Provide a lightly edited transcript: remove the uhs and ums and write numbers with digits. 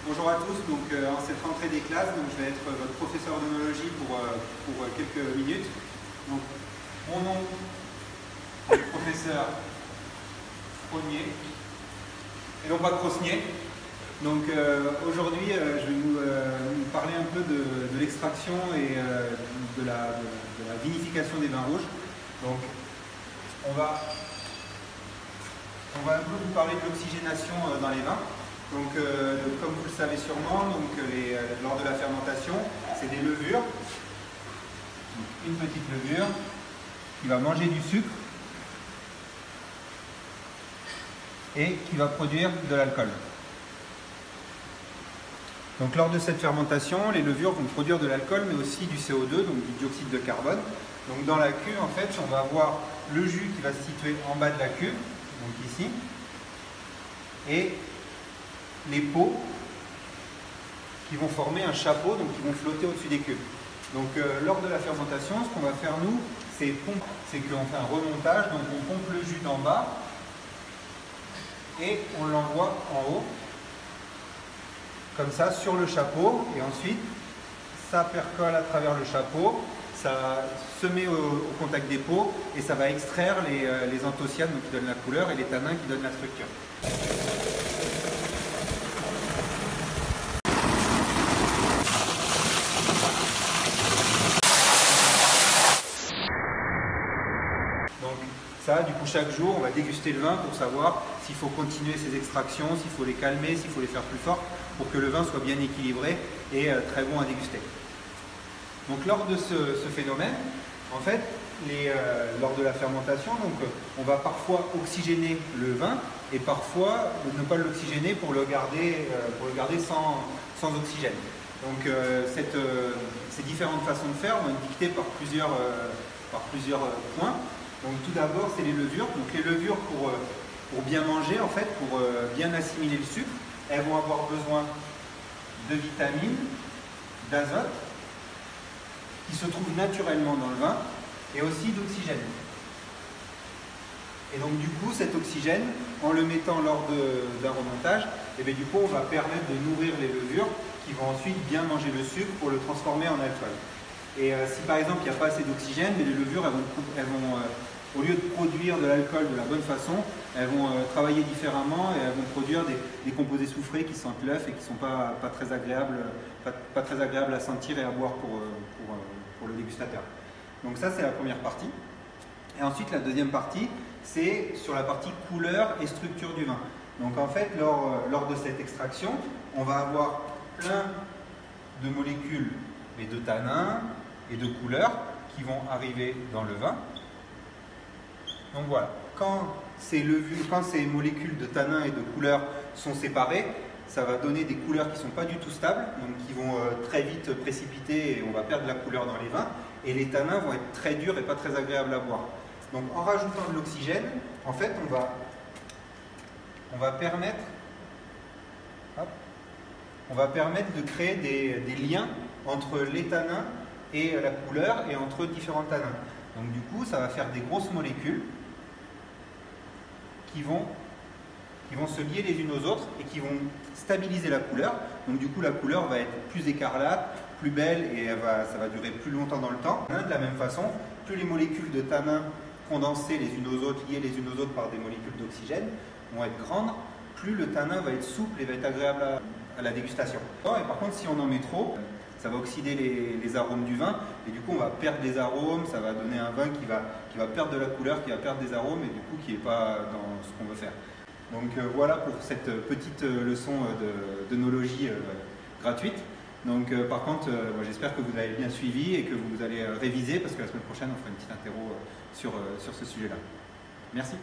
Bonjour à tous, donc en cette rentrée des classes, donc, je vais être votre professeur d'œnologie pour quelques minutes. Donc, mon nom est le professeur Crosnier, et non pas Crosnier. Donc aujourd'hui, je vais vous parler un peu de l'extraction et de la vinification des vins rouges. Donc, on va un peu vous parler de l'oxygénation dans les vins. Donc, comme vous le savez sûrement, lors de la fermentation, c'est des levures. Donc, une petite levure qui va manger du sucre et qui va produire de l'alcool. Donc, lors de cette fermentation, les levures vont produire de l'alcool, mais aussi du CO2, donc du dioxyde de carbone. Donc, dans la cuve, en fait, on va avoir le jus qui va se situer en bas de la cuve, donc ici, et les pots qui vont former un chapeau, donc qui vont flotter au-dessus des cuves. Donc lors de la fermentation, ce qu'on va faire nous, c'est qu'on fait un remontage, donc on pompe le jus d'en bas et on l'envoie en haut, comme ça, sur le chapeau, et ensuite ça percole à travers le chapeau, ça se met au contact des pots et ça va extraire les anthocyanes qui donnent la couleur et les tanins qui donnent la structure. Donc ça, du coup, chaque jour, on va déguster le vin pour savoir s'il faut continuer ces extractions, s'il faut les calmer, s'il faut les faire plus fortes, pour que le vin soit bien équilibré et très bon à déguster. Donc lors de ce phénomène, en fait, lors de la fermentation, on va parfois oxygéner le vin et parfois ne pas l'oxygéner pour le garder sans oxygène. Donc ces différentes façons de faire vont être dictées par plusieurs points. Donc tout d'abord, c'est les levures. Donc les levures, pour bien manger, en fait, pour bien assimiler le sucre, elles vont avoir besoin de vitamines, d'azote, qui se trouvent naturellement dans le vin, et aussi d'oxygène. Et donc du coup, cet oxygène, en le mettant lors d'un remontage, et bien, du coup, on va permettre de nourrir les levures qui vont ensuite bien manger le sucre pour le transformer en alcool. Et si par exemple il n'y a pas assez d'oxygène, les levures elles vont au lieu de produire de l'alcool de la bonne façon, elles vont travailler différemment et elles vont produire des composés soufrés qui sentent l'œuf et qui ne sont pas très agréables à sentir et à boire pour le dégustateur. Donc ça, c'est la première partie. Et ensuite, la deuxième partie, c'est sur la partie couleur et structure du vin. Donc en fait, lors de cette extraction, on va avoir plein de molécules et de tanins et de couleurs qui vont arriver dans le vin. Donc voilà, quand ces molécules de tanins et de couleurs sont séparées, ça va donner des couleurs qui ne sont pas du tout stables, donc qui vont très vite précipiter et on va perdre la couleur dans les vins. Et les tanins vont être très durs et pas très agréables à boire. Donc en rajoutant de l'oxygène, en fait, on va permettre de créer des liens entre les tanins et la couleur et entre différents tanins. Donc du coup, ça va faire des grosses molécules qui vont se lier les unes aux autres et qui vont stabiliser la couleur. Donc du coup, la couleur va être plus écarlate, plus belle et ça va durer plus longtemps dans le temps. De la même façon, plus les molécules de tanins condensées les unes aux autres, liées les unes aux autres par des molécules d'oxygène, vont être grandes, plus le tanin va être souple et va être agréable à la dégustation. Et par contre, si on en met trop, ça va oxyder les arômes du vin et du coup on va perdre des arômes, ça va donner un vin qui va perdre de la couleur, qui va perdre des arômes et du coup qui n'est pas dans ce qu'on veut faire. Donc voilà pour cette petite leçon d'œnologie gratuite. Donc par contre, moi, j'espère que vous avez bien suivi et que vous allez réviser parce que la semaine prochaine on fera une petite interro sur ce sujet-là. Merci.